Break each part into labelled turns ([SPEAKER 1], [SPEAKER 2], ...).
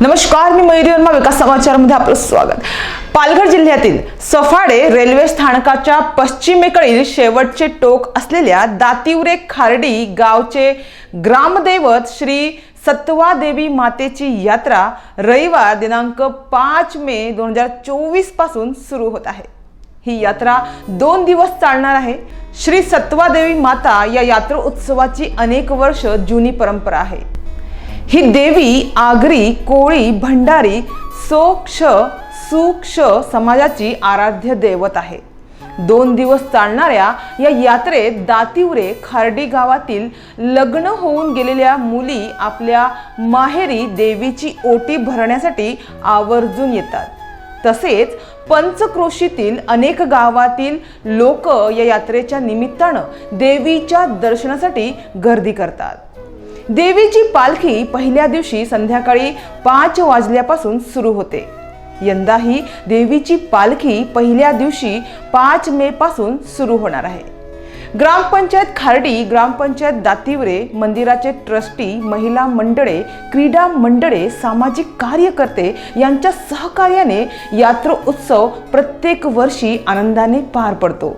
[SPEAKER 1] नमस्कार, मी मयुरी वर्मा, विकास समाचारमध्ये आपलं स्वागत। पालघर जिल्ह्यातील सफाळे रेल्वे स्थानकाच्या पश्चिमेकडील शेवटचे टोक असलेल्या दातिवरे खार्डी गावचे ग्रामदैवत श्री सत्वादेवी मातेची यात्रा रविवार दिनांक 5 मे 2024 पासून सुरू होत आहे। ही यात्रा 2 दिवस चालणार आहे। श्री सत्वादेवी माता या यात्रा उत्सवाची अनेक वर्ष जुनी परंपरा आहे। ही देवी आगरी, कोळी, भंडारी, सोक्ष, सुक्ष समाजाची आराध्य दैवत आहे। 2 दिवस चालणाऱ्या या यात्रेत दातिवरे खार्डी गावातील लग्न होऊन गेलेल्या मुली आपल्या माहेरी देवीची ओटी भरण्यासाठी आवर्जून येतात। तसेच पंचक्रोशीतील अनेक गावातील लोक या यात्रेच्या निमित्तानं देवीच्या दर्शनासाठी गर्दी करतात। देवीची पालखी पहिल्या दिवशी संध्याकाळी 5 वाजल्यापासून सुरू होते। यंदाही देवीची पालखी पहिल्या दिवशी 5 मे पासून सुरू होणार आहे। ग्रामपंचायत खार्डी, ग्रामपंचायत दातिवरे, मंदिराचे ट्रस्टी, महिला मंडळे, क्रीडा मंडळे, सामाजिक कार्यकर्ते यांच्या सहकार्याने यात्रा उत्सव प्रत्येक वर्षी आनंदाने पार पडतो।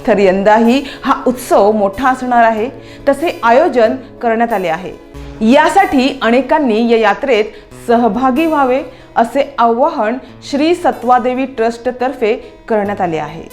[SPEAKER 1] तर यंदाही हा उत्सव मोठा असणार आहे, तसे आयोजन करण्यात आले आहे। यासाठी अनेकांनी या यात्रेत सहभागी व्हावे असे आवाहन श्री सत्वादेवी ट्रस्ट तर्फे करण्यात आले आहे।